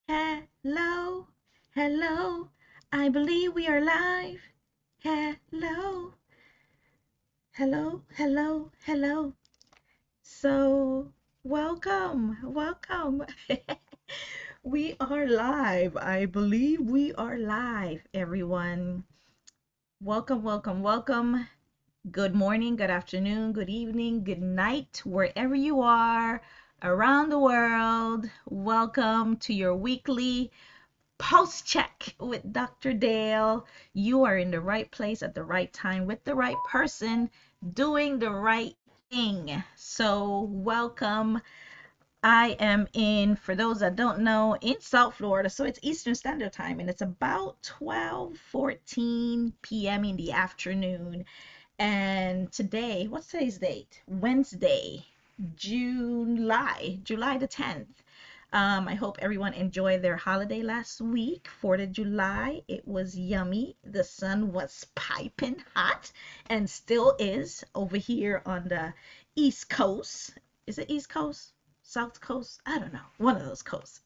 Hello, hello, I believe we are live. Hello, hello. So, welcome. We are live. I believe we are live, everyone. Welcome. Good morning, good afternoon, good evening, good night, wherever you are around the world. Welcome to your weekly Pulse check with Dr. Dale. You are in the right place at the right time with the right person doing the right thing. So, welcome. I am in, for those that don't know, in South Florida. So, it's Eastern Standard Time and it's about 12:14 p.m. in the afternoon. And today, what's today's date? Wednesday, July the 10th. I hope everyone enjoyed their holiday last week, 4th of July. It was yummy. The sun was piping hot and still is over here on the East Coast. Is it East Coast? South Coast? I don't know. One of those coasts.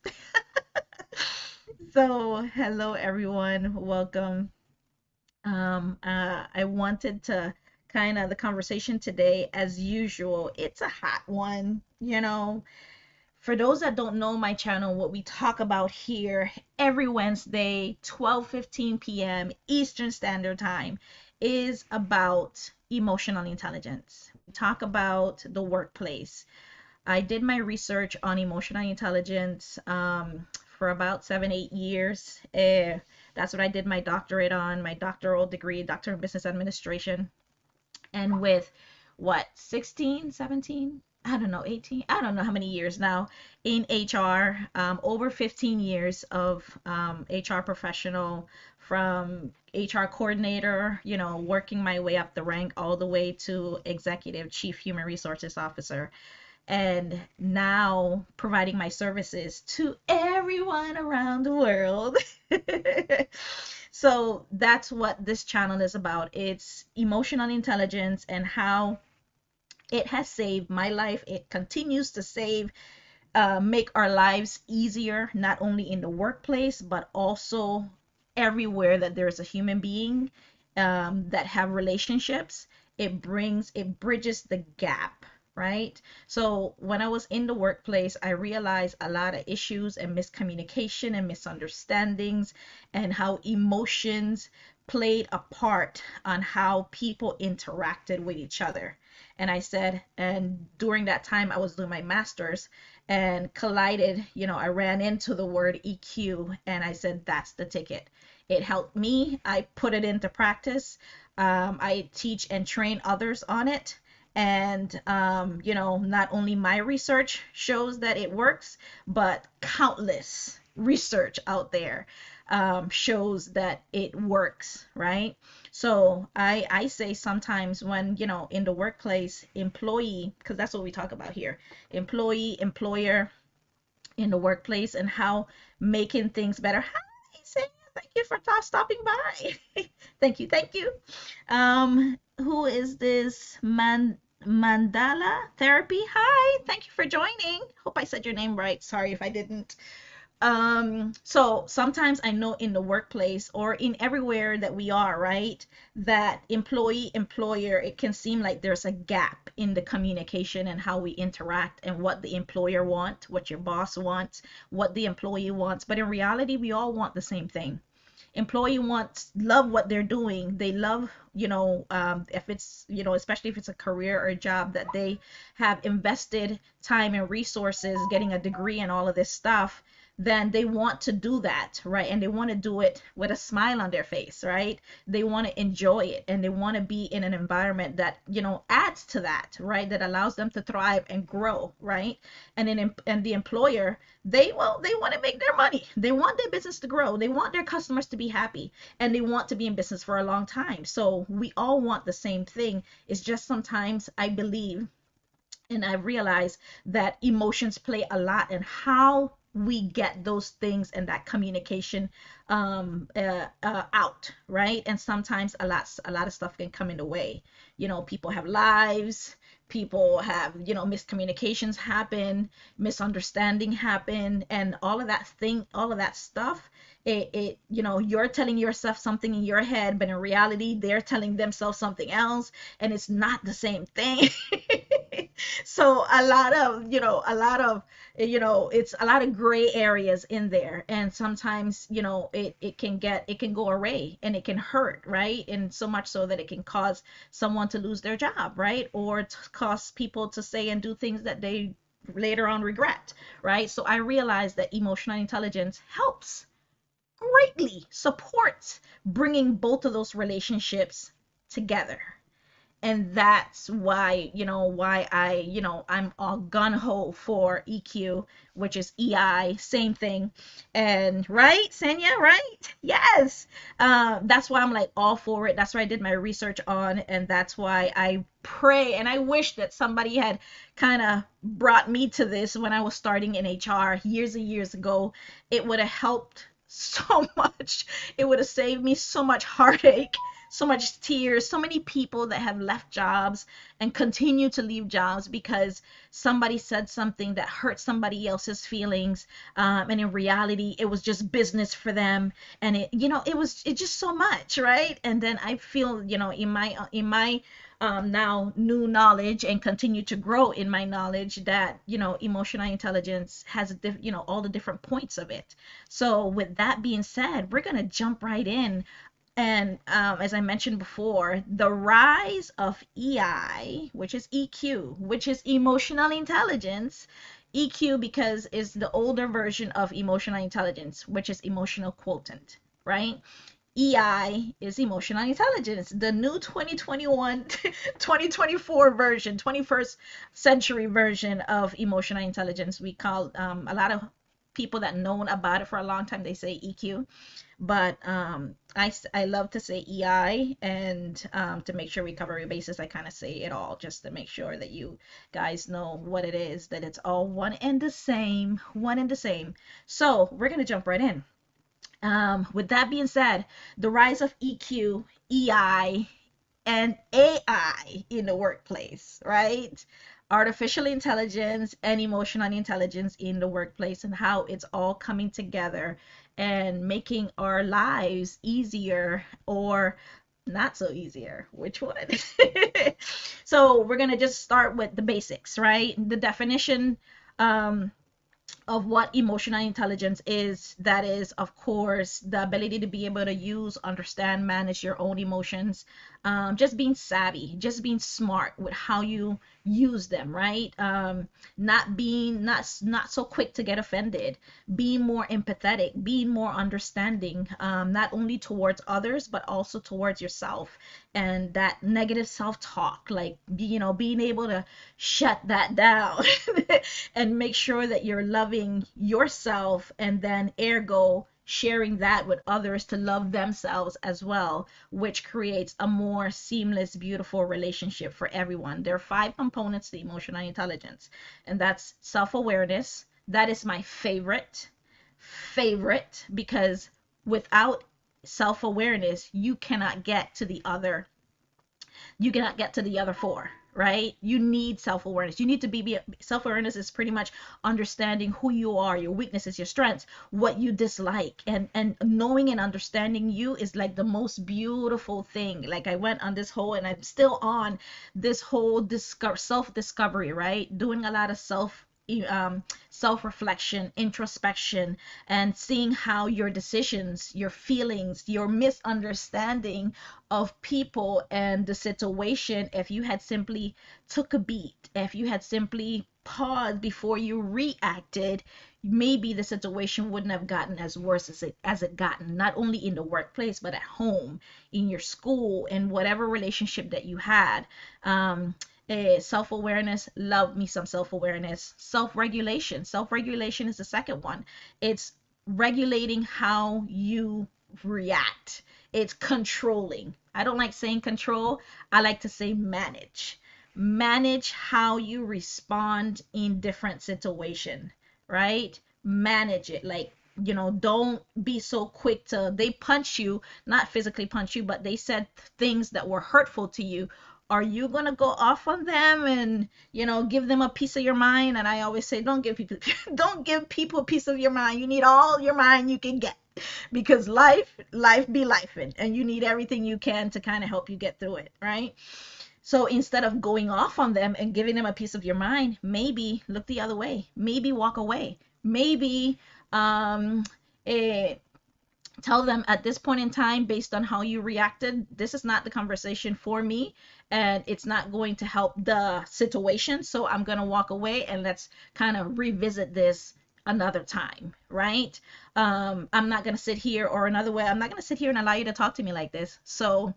So, hello everyone. Welcome. I wanted to kind of the conversation today, as usual, it's a hot one, For those that don't know my channel, what we talk about here every Wednesday, 12:15 p.m. Eastern Standard Time, is about emotional intelligence. We talk about the workplace. I did my research on emotional intelligence for about 7, 8 years. That's what I did my doctorate on, my doctoral degree, Doctor of Business Administration. And with what, 16, 17? I don't know, 18, I don't know how many years now in HR, over 15 years of HR professional, from HR coordinator, working my way up the rank all the way to executive chief human resources officer, and now providing my services to everyone around the world. So that's what this channel is about. It's emotional intelligence and how it has saved my life. It continues to make our lives easier, not only in the workplace, but also everywhere that there's a human being, that have relationships. It bridges the gap, right? So when I was in the workplace, I realized a lot of issues and miscommunication and misunderstandings, and how emotions played a part on how people interacted with each other. And during that time, I was doing my master's and collided, I ran into the word EQ, and I said, that's the ticket. It helped me. I put it into practice. I teach and train others on it. And, not only my research shows that it works, but countless research out there shows that it works, right? So I say sometimes when, in the workplace, employee, because that's what we talk about here, employee, employer in the workplace, and how making things better. Hi, Sam. Thank you for stopping by. Thank you. Who is this? Mandala Therapy. Hi, thank you for joining. Hope I said your name right. Sorry if I didn't. So sometimes I know in the workplace or in everywhere that we are, right, that employee, employer, it can seem like there's a gap in the communication and how we interact, and what the employer wants, what your boss wants, what the employee wants. But in reality, we all want the same thing. Employee love what they're doing. They love, if it's, especially if it's a career or a job that they have invested time and resources getting a degree and all of this stuff, then they want to do that, right? And they want to do it with a smile on their face, right? They want to enjoy it, and they want to be in an environment that, adds to that, right? That allows them to thrive and grow, right? And the employer, they want to make their money. They want their business to grow. They want their customers to be happy, and they want to be in business for a long time. So we all want the same thing. It's just sometimes I believe, and I realize, that emotions play a lot in how we get those things and that communication out, right? And sometimes a lot of stuff can come in the way. People have lives, people have, miscommunications happen, misunderstanding happen, and all of that stuff. You're telling yourself something in your head, but in reality, they're telling themselves something else, and it's not the same thing. So it's a lot of gray areas in there, and sometimes it can go awry, and it can hurt, right? And so much so that it can cause someone to lose their job, right? Or to cause people to say and do things that they later on regret, right? So I realized that emotional intelligence helps greatly, supports bringing both of those relationships together. And that's why I'm all gun ho for EQ, which is EI, same thing. And right, Senya, right? Yes. That's why I'm like all for it. That's why I did my research on, and that's why I pray and I wish that somebody had kind of brought me to this when I was starting in HR years and years ago. It would have helped so much. It would have saved me so much heartache, so much tears, so many people that have left jobs and continue to leave jobs because somebody said something that hurt somebody else's feelings, and in reality it was just business for them, and it just so much, right? And then I feel, in my now new knowledge, and continue to grow in my knowledge, that emotional intelligence has all the different points of it. So with that being said, we're going to jump right in. And as I mentioned before, the rise of EI, which is EQ, which is emotional intelligence. EQ because is the older version of emotional intelligence, which is emotional quotient, right? EI is emotional intelligence, the new 2021, 2024 version, 21st century version of emotional intelligence. We call a lot of people that known about it for a long time, they say EQ, but I love to say EI, and to make sure we cover your bases, I kind of say it all just to make sure that you guys know what it is, that it's all one and the same, one and the same. So we're gonna jump right in. With that being said, the rise of EQ, EI, and AI in the workplace, right? Artificial intelligence and emotional intelligence in the workplace, and how it's all coming together and making our lives easier or not so easier. Which one? So we're going to just start with the basics, right? The definition of what emotional intelligence is. That is, of course, the ability to be able to use, understand, manage your own emotions, just being savvy, just being smart with how you use them, right? Not so quick to get offended, being more empathetic, being more understanding, not only towards others but also towards yourself, and that negative self-talk, like being able to shut that down and make sure that you're loving yourself, and then ergo sharing that with others to love themselves as well, which creates a more seamless, beautiful relationship for everyone. There are 5 components to emotional intelligence, and that's self-awareness. That is my favorite, because without self-awareness, you cannot get to the other 4, right? You need self-awareness. You need to be self-awareness is pretty much understanding who you are, your weaknesses, your strengths, what you dislike, and knowing and understanding you is like the most beautiful thing. Like, I went on this whole, and I'm still on this whole self-discovery, right? Doing a lot of self-reflection, introspection, and seeing how your decisions, your feelings, your misunderstanding of people and the situation, if you had simply took a beat, if you had simply paused before you reacted, maybe the situation wouldn't have gotten as worse as it gotten, not only in the workplace but at home, in your school, in whatever relationship that you had. Self-awareness, love me some self-awareness. Self-regulation is the second one. It's regulating how you react. It's controlling. I don't like saying control, I like to say manage how you respond in different situation, right? Manage it. Like, don't be so quick to, they punch you, not physically punch you, but they said things that were hurtful to you. Are you gonna go off on them and give them a piece of your mind? And I always say, don't give people don't give people a piece of your mind. You need all your mind you can get, because life be life, and you need everything you can to kind of help you get through it, right? So instead of going off on them and giving them a piece of your mind, maybe look the other way. Maybe walk away. Maybe um, eh, tell them at this point in time, based on how you reacted, this is not the conversation for me, and it's not going to help the situation. So I'm going to walk away, and let's kind of revisit this another time, right? I'm not going to sit here, or another way, I'm not going to sit here and allow you to talk to me like this. So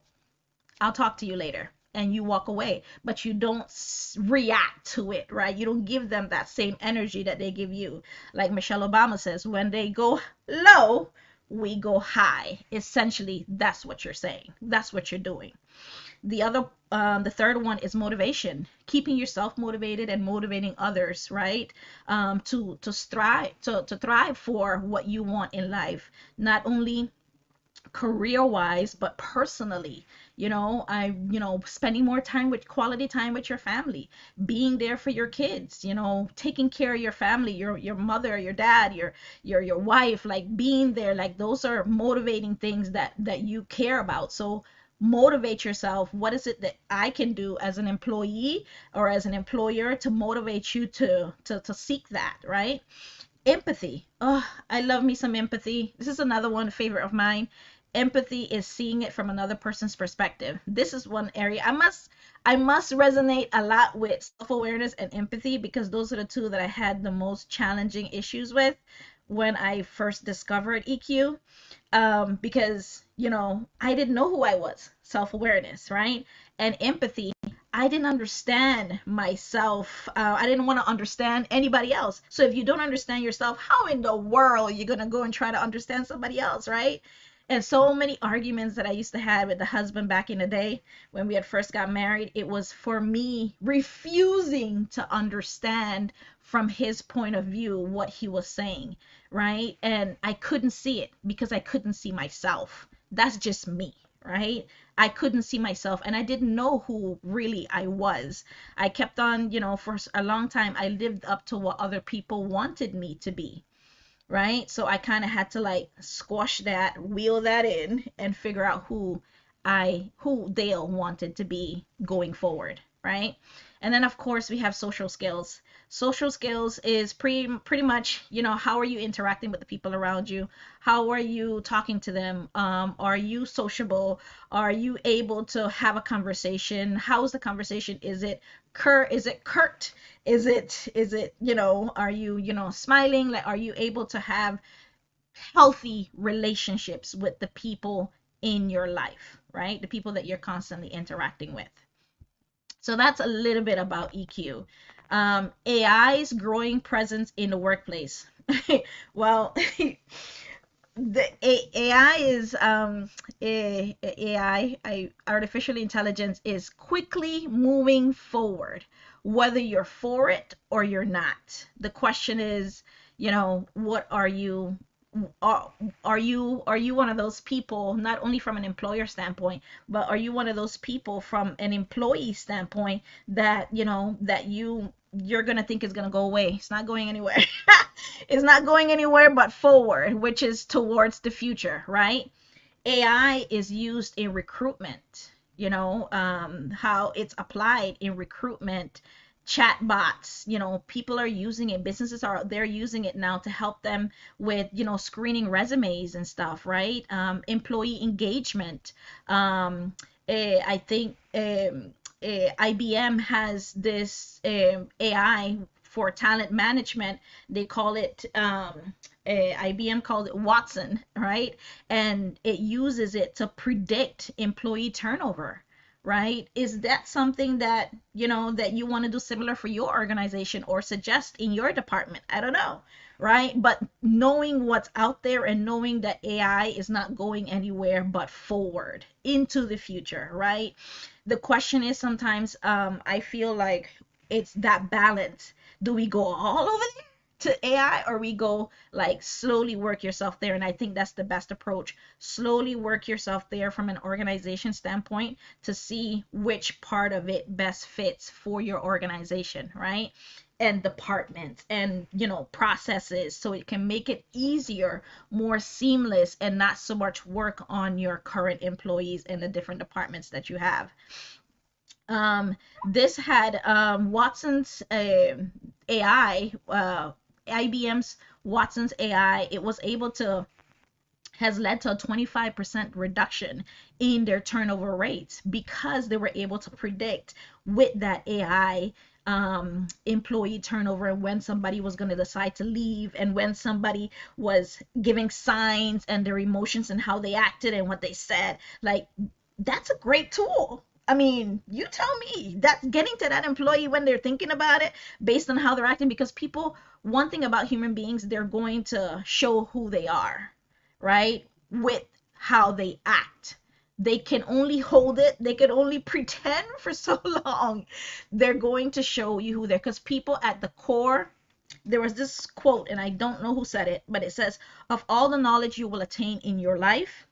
I'll talk to you later. And you walk away, but you don't react to it, right? You don't give them that same energy that they give you. Like Michelle Obama says, when they go low, we go high. Essentially, that's what you're saying. That's what you're doing. The third one is motivation. Keeping yourself motivated and motivating others, right? To thrive for what you want in life, not only career wise but personally. Spending more time with quality time with your family, being there for your kids, taking care of your family, your mother, your dad, your wife, like being there. Like those are motivating things that you care about. So motivate yourself. What is it that I can do as an employee or as an employer to motivate you to seek that, right? Empathy. Oh, I love me some empathy. This is another one favorite of mine. Empathy is seeing it from another person's perspective. This is one area I must resonate a lot with self-awareness and empathy, because those are the two that I had the most challenging issues with when I first discovered EQ. Because I didn't know who I was. Self-awareness, right? And empathy, I didn't understand myself. I didn't want to understand anybody else. So if you don't understand yourself, how in the world are you going to go and try to understand somebody else, right? And so many arguments that I used to have with the husband back in the day when we had first got married, it was for me refusing to understand from his point of view what he was saying, right? And I couldn't see it because I couldn't see myself. That's just me, right? I couldn't see myself, and I didn't know who really I was. I kept on, for a long time, I lived up to what other people wanted me to be, right? So I kind of had to like squash that, wheel that in, and figure out who Dale wanted to be going forward, right? And then of course we have social skills. Social skills is pretty much, how are you interacting with the people around you? How are you talking to them? Are you sociable? Are you able to have a conversation? How's the conversation? Is it curt? Is it, are you, smiling? Like, are you able to have healthy relationships with the people in your life, right? The people that you're constantly interacting with. So that's a little bit about EQ. AI's growing presence in the workplace. Well, the AI is artificial intelligence is quickly moving forward, whether you're for it or you're not. The question is, what are you? Are you one of those people, not only from an employer standpoint, but are you one of those people from an employee standpoint that you're gonna think is gonna go away? It's not going anywhere. It's not going anywhere but forward, which is towards the future, right? AI is used in recruitment, how it's applied in recruitment, chat bots, people are using it, businesses are, they're using it now to help them with, screening resumes and stuff, right? Employee engagement. I think IBM has this AI for talent management. They call it IBM called it Watson, right? And it uses it to predict employee turnover, right? Is that something that that you want to do similar for your organization or suggest in your department? I don't know, right? But knowing what's out there and knowing that AI is not going anywhere but forward into the future, right? The question is sometimes I feel like it's that balance. Do we go all over there to AI, or we go like slowly work yourself there. And I think that's the best approach. Slowly work yourself there from an organization standpoint to see which part of it best fits for your organization, right? And departments and processes, so it can make it easier, more seamless, and not so much work on your current employees in the different departments that you have. This had Watson's AI, IBM's Watson's AI. It was able to has led to a 25% reduction in their turnover rates because they were able to predict with that AI employee turnover, and when somebody was going to decide to leave, and when somebody was giving signs and their emotions and how they acted and what they said. Like, that's a great tool. I mean, you tell me, that's getting to that employee when they're thinking about it based on how they're acting, because people, one thing about human beings, they're going to show who they are, right? With how they act. They can only hold it, they can only pretend for so long. They're going to show you who they're, because people at the core, there was this quote, and I don't know who said it, but it says, of all the knowledge you will attain in your life,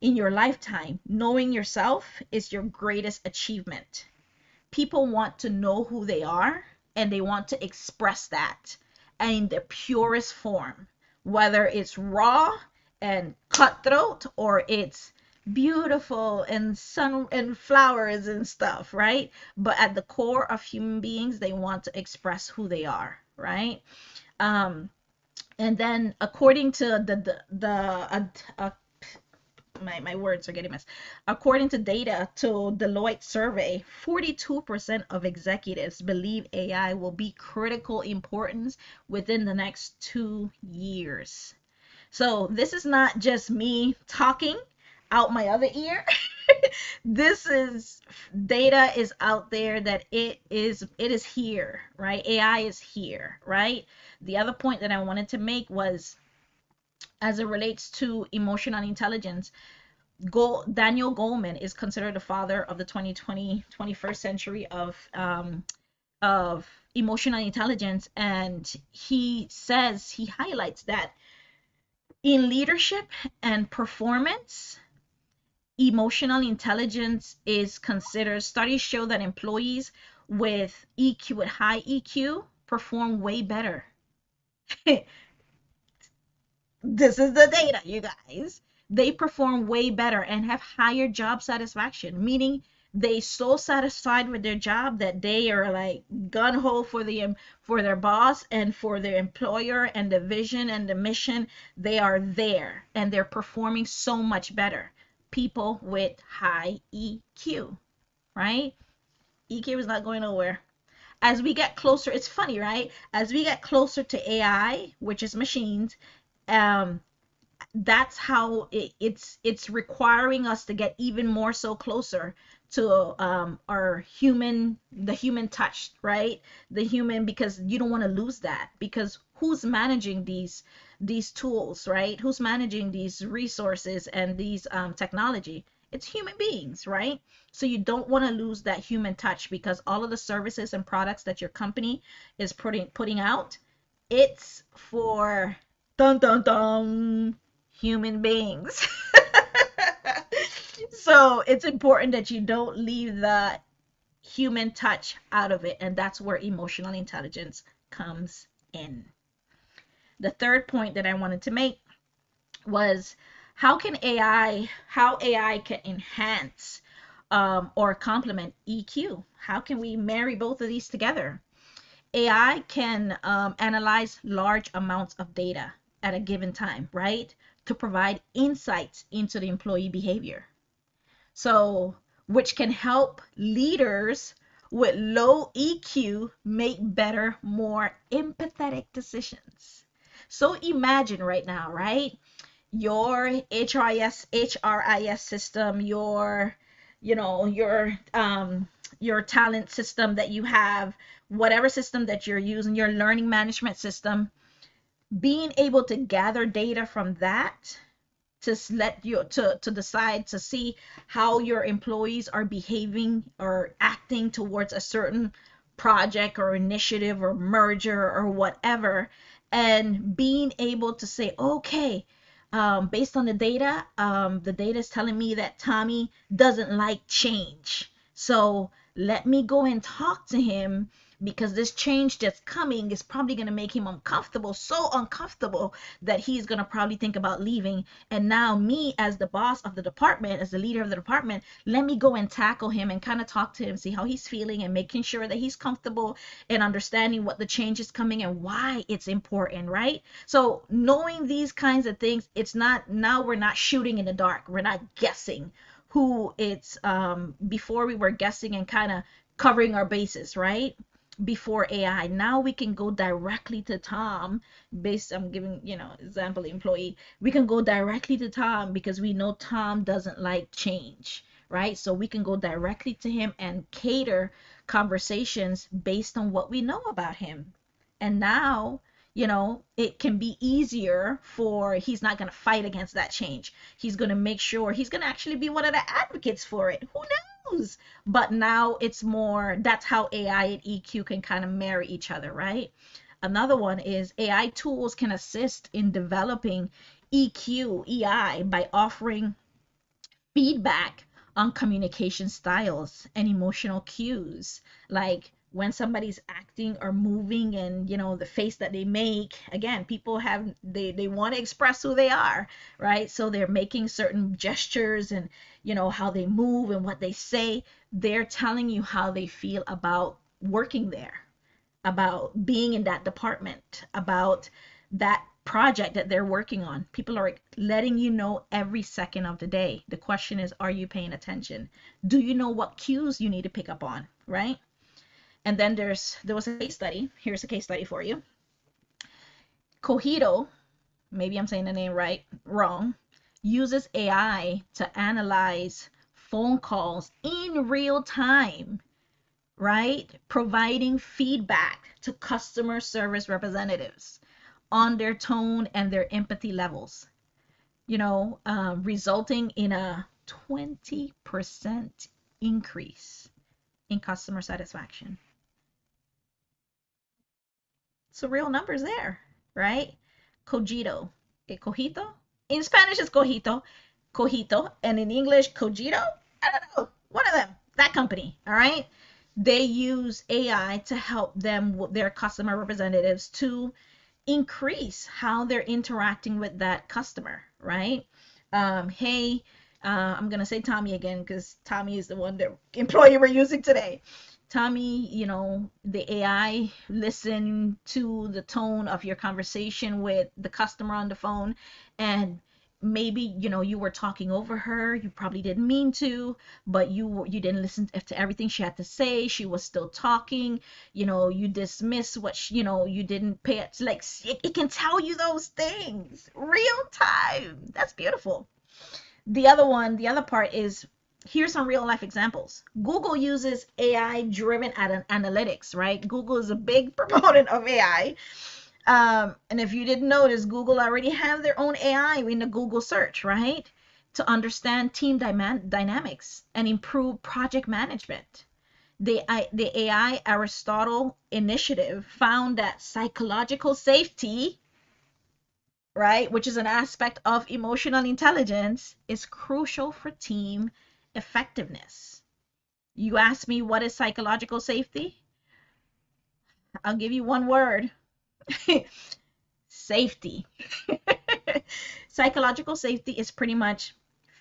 in your lifetime, knowing yourself is your greatest achievement. People want to know who they are, and they want to express that in the purest form, whether it's raw and cutthroat, or it's beautiful and sun and flowers and stuff, right? But at the core of human beings, they want to express who they are, right? um and then according to my words are getting messed. According to data to Deloitte survey, 42% of executives believe AI will be critical importance within the next 2 years. So this is not just me talking out my other ear. This is data is out there that it is here, right? AI is here, right? The other point that I wanted to make was, as it relates to emotional intelligence, Daniel Goleman is considered the father of the 2020 21st century of emotional intelligence, and he highlights that in leadership and performance, emotional intelligence is considered. Studies show that employees with high EQ perform way better. This is the data, you guys. They perform way better and have higher job satisfaction, meaning they so satisfied with their job that they are like gun-ho for their boss and for their employer and the vision and the mission. They are there and they're performing so much better. People with high EQ, right? EQ is not going nowhere. As we get closer, it's funny, right? As we get closer to AI, which is machines, um, that's how it's requiring us to get even more so closer to the human touch, right? The human, because you don't want to lose that, because who's managing these tools, right? Who's managing these resources and these technology? It's human beings, right? So you don't want to lose that human touch, because all of the services and products that your company is putting out, it's for dun dun dun human beings. So it's important that you don't leave the human touch out of it, and that's where emotional intelligence comes in. The third point that I wanted to make was how AI can enhance or complement EQ. How can we marry both of these together? AI can analyze large amounts of data at a given time, right? To provide insights into the employee behavior. So, which can help leaders with low EQ make better, more empathetic decisions. So imagine right now, right? Your HRIS system, your talent system that you have, whatever system that you're using, your learning management system, being able to gather data from that to let you to decide to see how your employees are behaving or acting towards a certain project or initiative or merger or whatever, and being able to say, okay, based on the data is telling me that Tommy doesn't like change. So let me go and talk to him, because this change that's coming is probably going to make him uncomfortable, so uncomfortable that he's going to probably think about leaving. And now, me as the boss of the department, as the leader of the department, let me go and tackle him and kind of talk to him, see how he's feeling, and making sure that he's comfortable and understanding what the change is coming and why it's important, right? So knowing these kinds of things, it's not, now we're not shooting in the dark, we're not guessing who it's, before we were guessing and kind of covering our bases, right? Before AI. Now we can go directly to Tom, based, I'm giving, example, employee. We can go directly to Tom because we know Tom doesn't like change, right? So we can go directly to him and cater conversations based on what we know about him. And now, it can be easier, for he's not going to fight against that change. He's going to make sure he's going to actually be one of the advocates for it. Who knows? But now it's more, that's how AI and EQ can kind of marry each other, right? Another one is AI tools can assist in developing EQ, EI, by offering feedback on communication styles and emotional cues, like when somebody's acting or moving, and the face that they make. Again, people have, they want to express who they are, right? So they're making certain gestures, and how they move and what they say. They're telling you how they feel about working there, about being in that department, about that project that they're working on. People are letting you know every second of the day. The question is, are you paying attention? Do you know what cues you need to pick up on, right? And then there was a case study. Here's a case study for you. Cogito, maybe I'm saying the name wrong, uses AI to analyze phone calls in real time, right? Providing feedback to customer service representatives on their tone and their empathy levels, resulting in a 20% increase in customer satisfaction. So real numbers there, right? Cogito. Cogito? In Spanish it's cojito. Cojito. And in English, cogito? I don't know. One of them. That company. All right? They use AI to help them, their customer representatives, to increase how they're interacting with that customer, right? Hey, I'm gonna say Tommy again because Tommy is the one, the employee we're using today. Tommy, the AI listen to the tone of your conversation with the customer on the phone, and maybe you were talking over her. You probably didn't mean to, but you didn't listen to everything she had to say. She was still talking. You dismiss what you didn't pay it. Like, it can tell you those things real time. That's beautiful. The other part is, here's some real life examples. Google uses AI driven analytics, right? Google is a big proponent of AI. And if you didn't notice, Google already have their own AI in the Google search, right? To understand team dynamics and improve project management. The AI Aristotle initiative found that psychological safety, right, which is an aspect of emotional intelligence, is crucial for team effectiveness. You ask me, what is psychological safety? I'll give you one word. Safety. Psychological safety is pretty much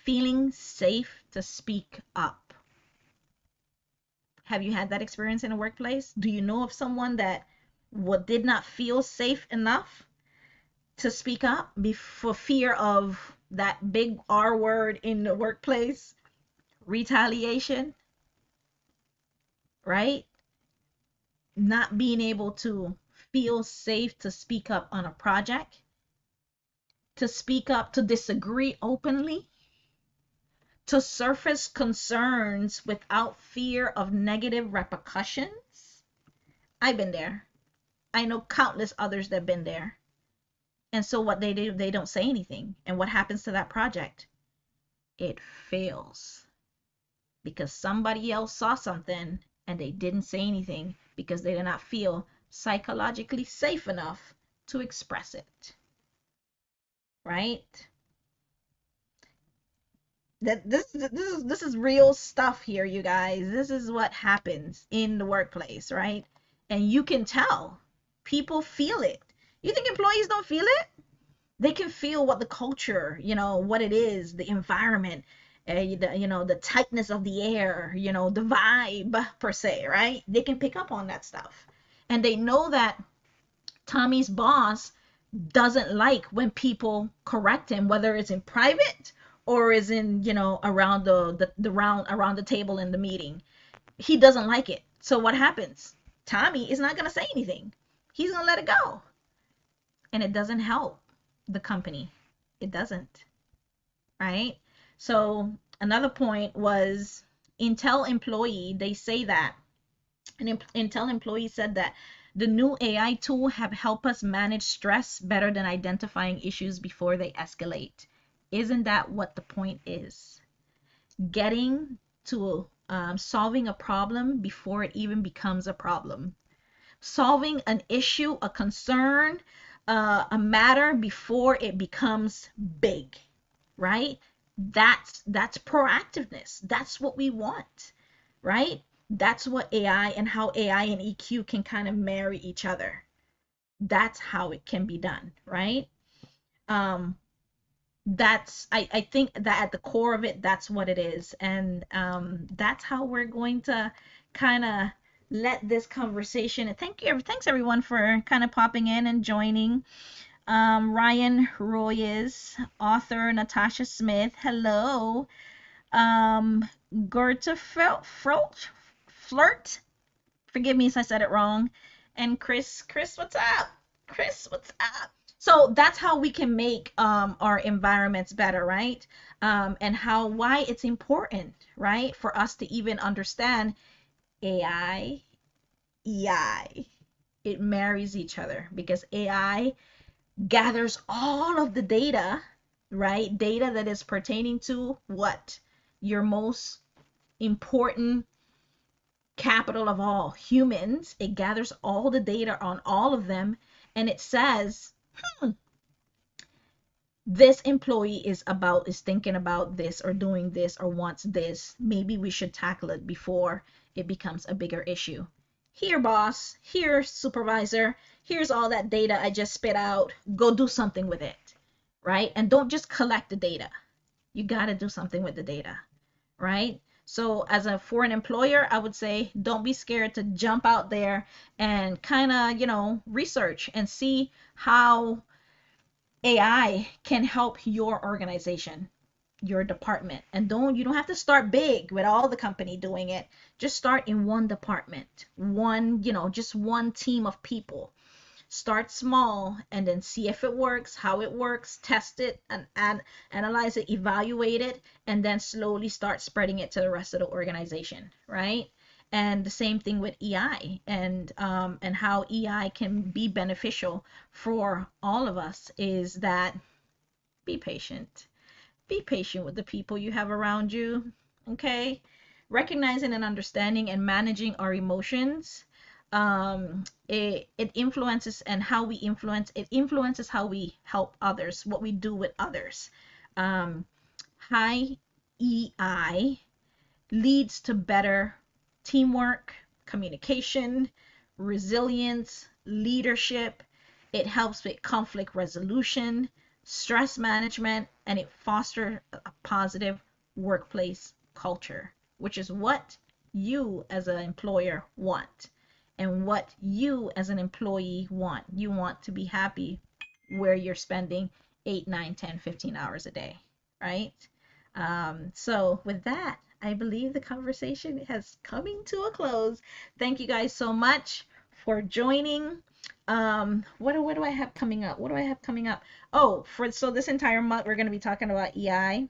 feeling safe to speak up. Have you had that experience in a workplace? Do you know of someone that did not feel safe enough to speak up for fear of that big R word in the workplace? Retaliation, right? Not being able to feel safe to speak up on a project, to speak up, to disagree openly, to surface concerns without fear of negative repercussions. I've been there. I know countless others that have been there. And so what they do, they don't say anything. And what happens to that project? It fails because somebody else saw something and they didn't say anything because they did not feel psychologically safe enough to express it, right? That this is real stuff here, you guys. This is what happens in the workplace, right? And you can tell people feel it. You think employees don't feel it? They can feel what the culture, what it is, the environment, the tightness of the air, the vibe per se, right? They can pick up on that stuff. And they know that Tommy's boss doesn't like when people correct him, whether it's in private or is in, around the round around the table in the meeting. He doesn't like it. So what happens? Tommy is not going to say anything. He's going to let it go. And it doesn't help the company. It doesn't, right? So another point was Intel employee, they say that an Intel employee said that the new AI tool have helped us manage stress better than identifying issues before they escalate. Isn't that what the point is? Getting to solving a problem before it even becomes a problem. Solving an issue, a concern, a matter before it becomes big, right? That's proactiveness. That's what we want, right? That's what AI and how AI and EQ can kind of marry each other. That's how it can be done, right? Um, I think that at the core of it, that's what it is. And that's how we're going to kind of let this conversation. Thanks everyone for kind of popping in and joining. Ryan Royes, author Natasha Smith, hello. Gerta Flirt, forgive me if I said it wrong. And Chris, what's up? Chris, what's up? So that's how we can make our environments better, right? And why it's important, right, for us to even understand AI, EI. It marries each other because AI gathers all of the data, right? Data that is pertaining to what? Your most important capital of all, humans. It gathers all the data on all of them and it says, this employee is thinking about this or doing this or wants this. Maybe we should tackle it before it becomes a bigger issue. Here, boss. Here, supervisor. Here's all that data I just spit out. Go do something with it, right? And don't just collect the data. You got to do something with the data, right? So for an employer, I would say don't be scared to jump out there and kind of, research and see how AI can help your organization, your department. And you don't have to start big with all the company doing it. Just start in one department, just one team of people. Start small and then see if it works, how it works, test it and analyze it, evaluate it, and then slowly start spreading it to the rest of the organization, right? And the same thing with EI and how EI can be beneficial for all of us is that be patient. Be patient with the people you have around you, okay? Recognizing and understanding and managing our emotions, it influences and how we influence, it influences how we help others, what we do with others. High EI leads to better teamwork, communication, resilience, leadership. It helps with conflict resolution, stress management, and it fosters a positive workplace culture, which is what you as an employer want and what you as an employee want. You want to be happy where you're spending 8, 9, 10, 15 hours a day, right? So with that, I believe the conversation has coming to a close. Thank you guys so much for joining. What do I have coming up? What do I have coming up? Oh, so this entire month we're going to be talking about EI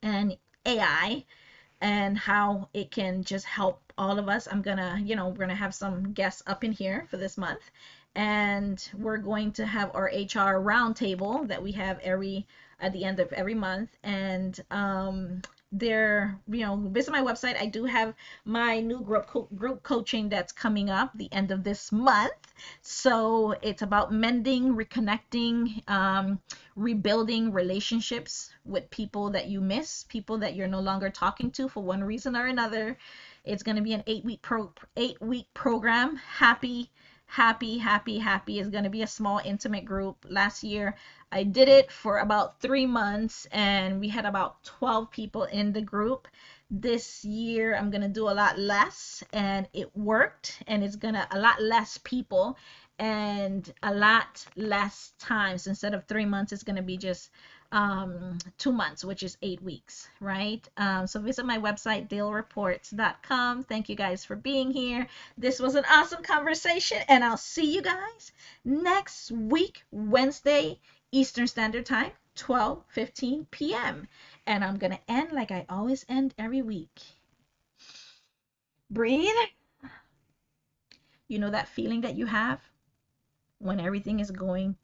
and AI and how it can just help all of us. We're gonna have some guests up in here for this month, and we're going to have our HR roundtable that we have at the end of every month, and visit my website. I do have my new group coaching that's coming up the end of this month. So it's about mending, reconnecting, rebuilding relationships with people that you miss, people that you're no longer talking to for one reason or another. It's going to be an 8-week program. Happy is going to be a small intimate group. Last year I did it for about 3 months and we had about 12 people in the group. This year I'm going to do a lot less and it worked, and it's going to a lot less people and a lot less times. Instead of 3 months, it's going to be just 2 months, which is 8 weeks, right? So visit my website, dalereports.com. Thank you guys for being here. This was an awesome conversation, and I'll see you guys next week, Wednesday, Eastern Standard Time, 12:15 p.m. And I'm going to end like I always end every week. Breathe. You know that feeling that you have when everything is going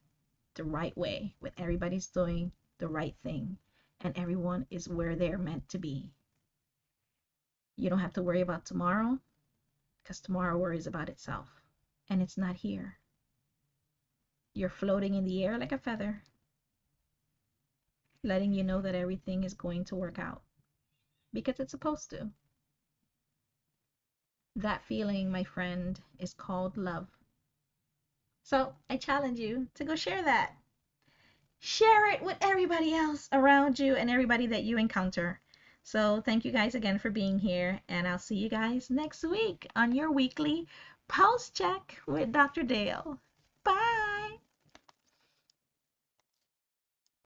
the right way, when everybody's doing the right thing, and everyone is where they're meant to be. You don't have to worry about tomorrow, because tomorrow worries about itself, and it's not here. You're floating in the air like a feather, letting you know that everything is going to work out, because it's supposed to. That feeling, my friend, is called love. So I challenge you to go share that. Share it with everybody else around you and everybody that you encounter. So thank you guys again for being here, and I'll see you guys next week on your weekly Pulse Check with Dr. Dale.